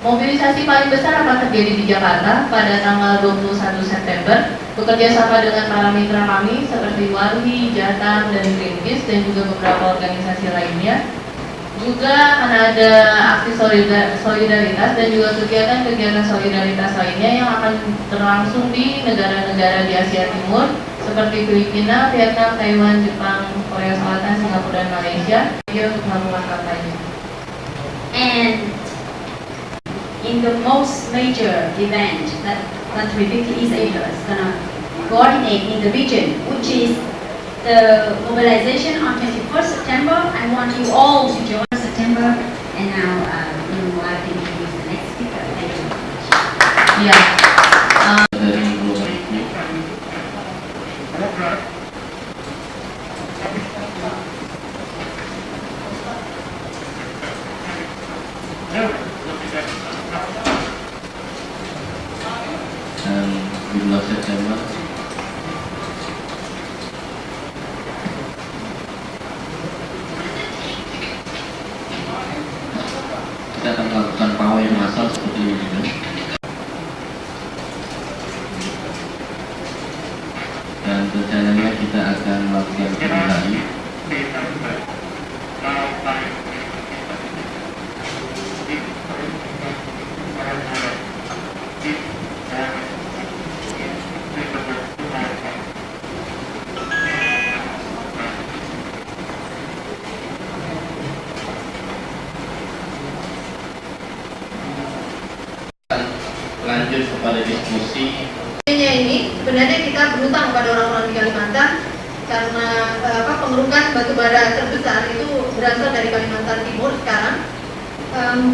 Mobilisasi paling besar akan terjadi di Jakarta pada tanggal 21 September, bekerja sama dengan para mitra kami seperti Walhi, Jatam, dan Greenpeace, dan juga beberapa organisasi lainnya. Juga akan ada aksi solidaritas dan juga kegiatan-kegiatan solidaritas lainnya yang akan berlangsung di negara-negara di Asia Timur seperti Filipina, Vietnam, Taiwan, Jepang, Korea Selatan, Singapura, dan Malaysia. Dia untuk melakukan kampanye. And in the most major event that 350 East Asia is gonna coordinate in the region, which is the mobilization on 21st September. I want you all to join September. And now, I think he is the next speaker. Thank you so much. Yeah. Di bulan September kita akan melakukan pawai massal seperti ini, dan rencananya kita akan melakukan hari lanjut kepada diskusi. Ini sebenarnya kita berhutang kepada orang-orang di Kalimantan karena pengerukan batu bara terbesar itu berasal dari Kalimantan Timur sekarang.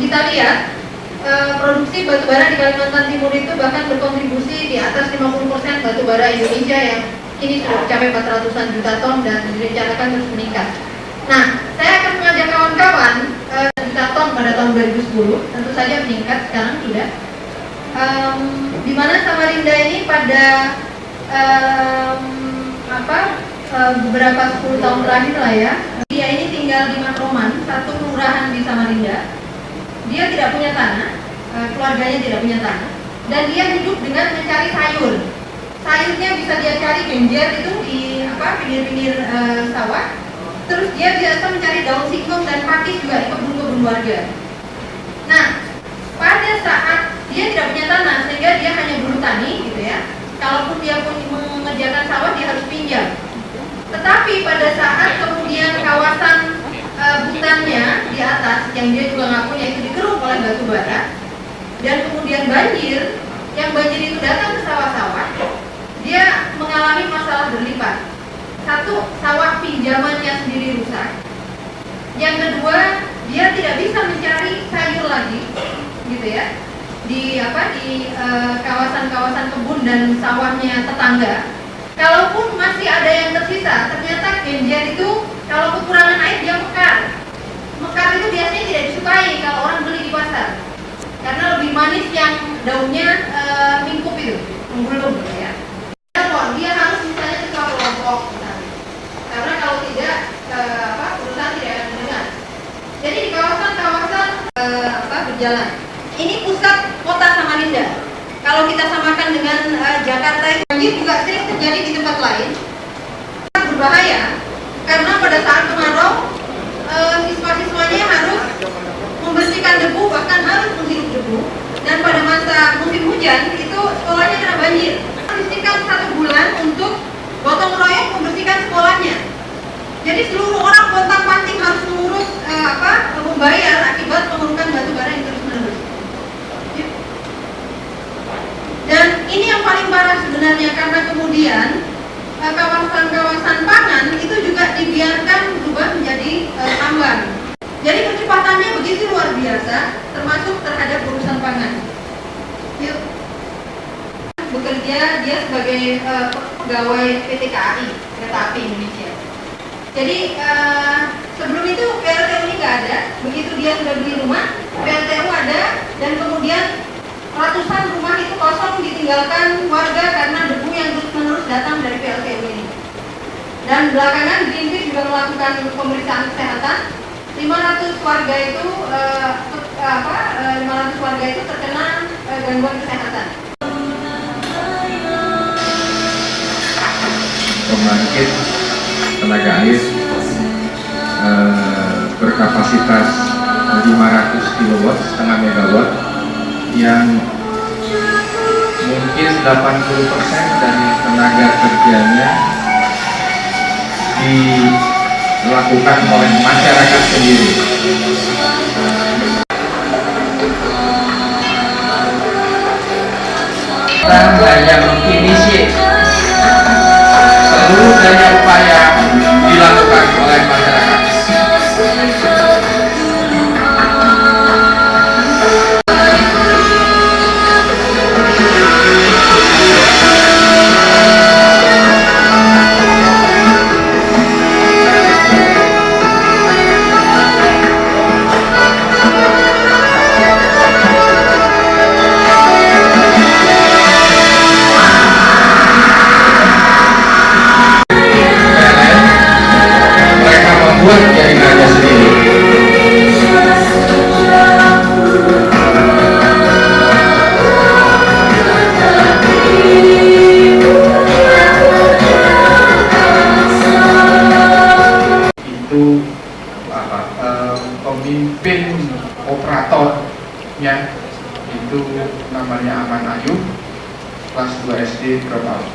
Kita lihat produksi batu bara di Kalimantan Timur itu bahkan berkontribusi di atas 50% batu bara Indonesia yang kini sudah mencapai 400-an juta ton dan direncanakan terus meningkat. Nah, saya akan mengajak kawan-kawan juta ton pada tahun 2010, tentu saja meningkat, sekarang tidak. Di mana Samarinda ini pada beberapa 10 tahun terakhir lah ya, dia ini tinggal di Matroman, satu kelurahan di Samarinda. Dia tidak punya tanah, keluarganya tidak punya tanah, dan dia hidup dengan mencari sayur. Sayurnya bisa dia cari genjer itu di pinggir-pinggir sawah. Terus dia biasa mencari daun singkong dan pakis juga di kebun-kebun warga. Nah, pada saat dia tidak punya tanah sehingga dia hanya buruh tani gitu ya. Kalaupun dia pun mengerjakan sawah dia harus pinjam. Tetapi pada saat kemudian kawasan hutannya di atas yang dia juga nggak punya itu dikeruk oleh batu bara dan kemudian banjir, yang banjir itu datang ke sawah-sawah, dia mengalami masalah berlipat. Satu, sawah pinjamannya sendiri rusak. Yang kedua, dia tidak bisa mencari sayur lagi, gitu ya. Di kawasan-kawasan kebun dan sawahnya tetangga. Kalaupun masih ada yang tersisa, ternyata genjer itu kalau kekurangan air dia mekar. Mekar itu biasanya tidak disukai kalau orang beli di pasar, karena lebih manis yang daunnya mingkup itu, menggulung ya. Dia harus misalnya ke kelompok, karena kalau tidak perusahaan tidak akan mendengar. Jadi di kawasan-kawasan berjalan. Ini pusat kota Samarinda. Kalau kita samakan dengan Jakarta, itu banjir juga sering terjadi di tempat lain. Berbahaya karena pada saat kemarau siswa-siswanya harus membersihkan debu, bahkan harus menghirup debu. Dan pada masa musim hujan itu sekolahnya kena banjir. Disisikan 1 bulan untuk gotong royong membersihkan sekolahnya. Jadi seluruh orang pontang-panting harus mengurus membayar akibat pengerukan batu bara yang terus-menerus. Dan ini yang paling parah sebenarnya, karena kemudian kawasan-kawasan pangan itu juga dibiarkan berubah menjadi tambang. Jadi kecepatannya begitu luar biasa, termasuk terhadap urusan pangan. Yuk. Bekerja dia sebagai pegawai PT KAI, Kereta Api Indonesia. Jadi sebelum itu PLTU ini nggak ada. Begitu dia sudah beli rumah, PLTU ada, dan kemudian ratusan rumah itu kosong ditinggalkan warga karena debu yang terus-menerus datang dari PLTU ini. Dan belakangan Greenpeace juga melakukan pemeriksaan kesehatan. 500 warga itu gangguan kesehatan. Pembangkit tenaga air berkapasitas 500 kW, setengah megawatt, yang mungkin 80% dari tenaga kerjanya dilakukan oleh masyarakat sendiri. Kita hanya menginisiasi seluruh daya upaya dilakukan oleh masyarakat. Mereka membuat jaringannya sendiri. Itu pemimpin operatornya itu namanya Aman Ayub, kelas 2 SD Dropout.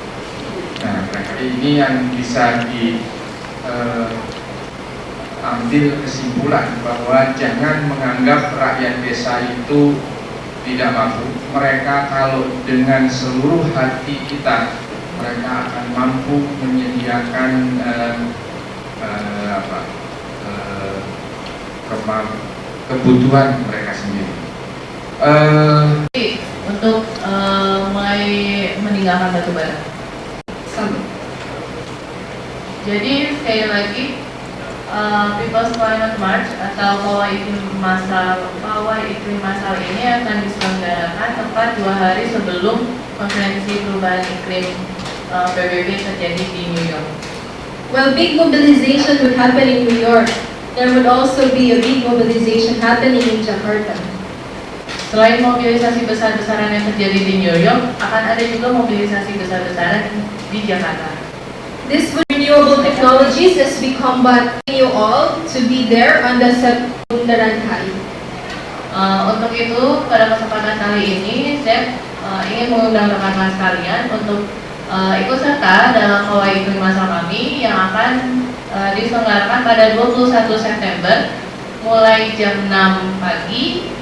Nah, mereka ini yang bisa diambil kesimpulan bahwa jangan menganggap rakyat desa itu tidak mampu. Mereka kalau dengan seluruh hati kita, mereka akan mampu menyediakan kebutuhan mereka sendiri. Untuk mulai meninggalkan batubara. Jadi sekali lagi People's Climate March atau pawai iklim masal ini akan diselenggarakan tepat 2 hari sebelum konferensi perubahan iklim PBB terjadi di New York. Well, big mobilization would happen in New York. There would also be a big mobilization happening in Jakarta. Selain mobilisasi besar-besaran yang terjadi di New York, akan ada juga mobilisasi besar-besaran di Jakarta. This renewable technologies as we combat you all to be there on the Bundaran HI. Untuk itu, pada kesempatan kali ini, saya ingin mengundang rekan-rekan sekalian untuk ikut serta dalam pawai iklim masal kami yang akan diselenggarakan pada 21 September mulai jam 6 pagi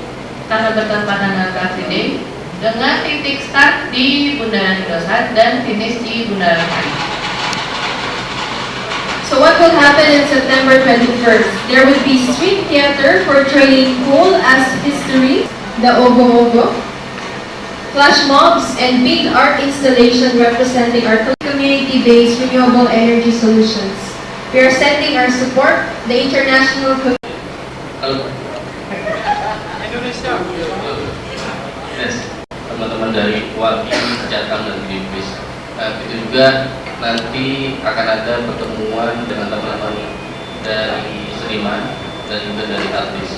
karena bertepatan dengan Car Free Day, dengan titik start di Bundaran Indosat dan finish di Bundaran HI. So what will happen in September 21st? There will be street theater portraying coal as history, the Ogo-Ogo, flash mobs, and big art installation representing our community-based renewable energy solutions. We are sending our support, the international community. Yes, teman-teman dari Walhi, Jatang, dan Greenpeace. Itu juga nanti akan ada pertemuan dengan teman-teman dari seniman dan juga dari artis.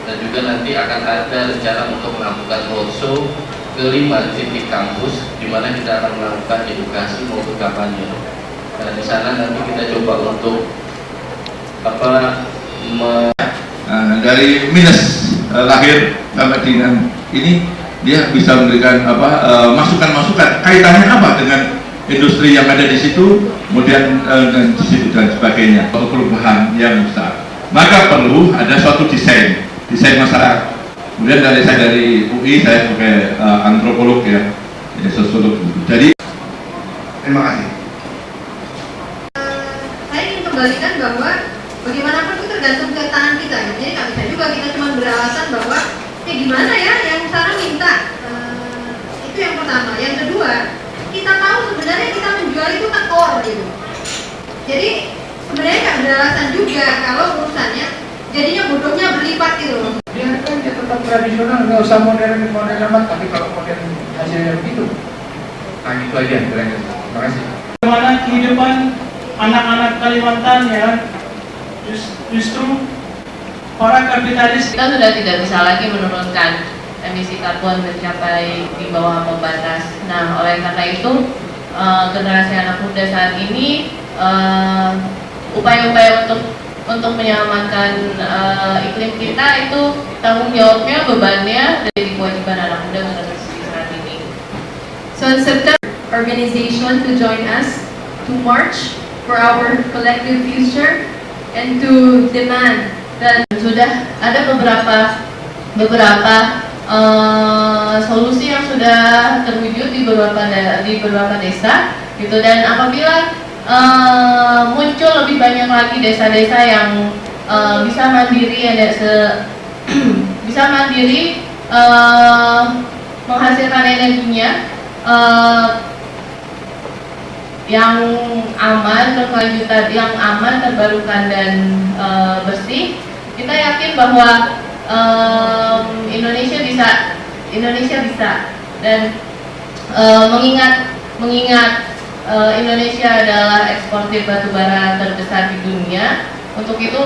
Dan juga nanti akan ada rencana untuk melakukan roadshow ke 5 titik kampus, di mana kita akan melakukan edukasi maupun kampanye. Nah, di sana nanti kita coba untuk dari minus lahir sampai dengan ini dia bisa memberikan masukan-masukan kaitannya apa dengan industri yang ada di situ, kemudian dan di situ dan sebagainya, perubahan yang besar. Maka perlu ada suatu desain masyarakat. Kemudian dari UI, saya sebagai antropolog ya sosiolog. Jadi Terima kasih. Saya ingin kembalikan bahwa bagaimanapun itu tergantung ke tangan kita. Jadi nggak bisa juga kita cuma beralasan bahwa gimana ya yang sana minta. Itu yang pertama. Yang kedua, kita tahu sebenarnya kita menjual itu tekor gitu. Jadi sebenarnya nggak beralasan juga kalau urusannya jadinya bodohnya berlipat gitu loh. Biarkan dia tetap tradisional, nggak usah modern amat, tapi kalau modern hasilnya begitu. Nah, itu aja. Terima kasih. Bagaimana kehidupan anak-anak Kalimantan ya, justru para kapitalis. Kita sudah tidak bisa lagi menurunkan emisi karbon mencapai di bawah ambang batas. Nah, oleh karena itu generasi anak muda saat ini upaya-upaya untuk menyelamatkan iklim kita itu tanggung jawabnya, bebannya dari kewajiban anak muda generasi saat ini. So in September, organization to join us to march for our collective future and to demand that Sudah ada beberapa solusi yang sudah terwujud di beberapa desa gitu, dan apabila muncul lebih banyak lagi desa-desa yang bisa mandiri bisa mandiri menghasilkan energinya yang aman, berkelanjutan, yang aman, terbarukan dan bersih. Kita yakin bahwa Indonesia bisa dan mengingat Indonesia adalah eksportir batubara terbesar di dunia. Untuk itu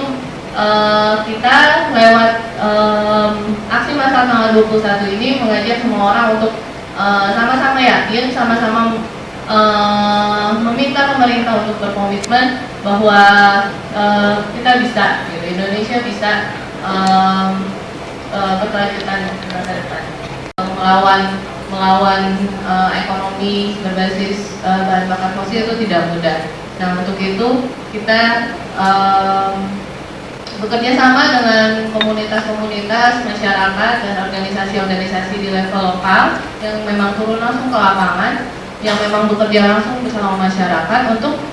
kita lewat aksi masal tanggal 21 ini mengajak semua orang untuk sama-sama yakin, sama-sama meminta pemerintah untuk berkomitmen bahwa kita bisa, gitu, Indonesia bisa berkelanjutan ke depan. Melawan ekonomi berbasis bahan bakar fosil itu tidak mudah. Nah, untuk itu kita bekerja sama dengan komunitas-komunitas, masyarakat, dan organisasi-organisasi di level lokal yang memang turun langsung ke lapangan, yang memang bekerja langsung bersama masyarakat untuk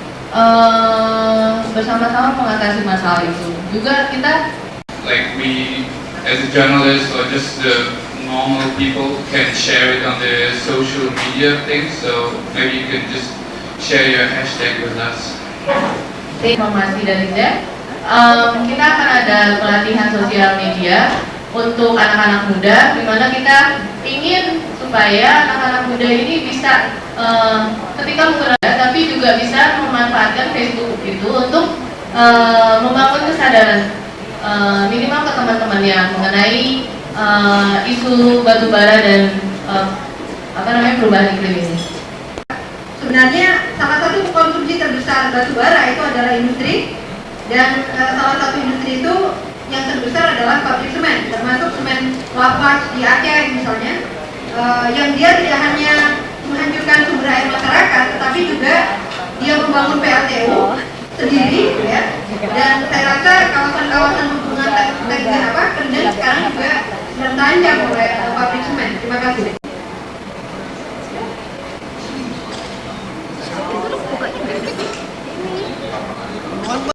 bersama-sama mengatasi masalah itu. Juga kita, like we as a journalist or just the normal people can share it on the social media things, so maybe you can just share your hashtag with us. Informasi dari Z, kita akan ada pelatihan sosial media untuk anak-anak muda, di mana kita ingin supaya anak-anak muda ini bisa ketika menggunakan, tapi juga bisa memanfaatkan Facebook itu untuk membangun kesadaran minimal ke teman-temannya mengenai isu batubara dan perubahan iklim ini. sebenarnya salah satu konsumsi terbesar batubara itu adalah industri, dan salah satu industri itu yang terbesar adalah pabrik semen, termasuk semen Lafarge di Aceh misalnya, yang dia tidak hanya menghancurkan sumber air masyarakat, tetapi juga dia membangun PLTU sendiri, ya. Dan saya rasa kawasan-kawasan hubungan Kendeng sekarang juga sedang terancam oleh pabrik semen. Terima kasih.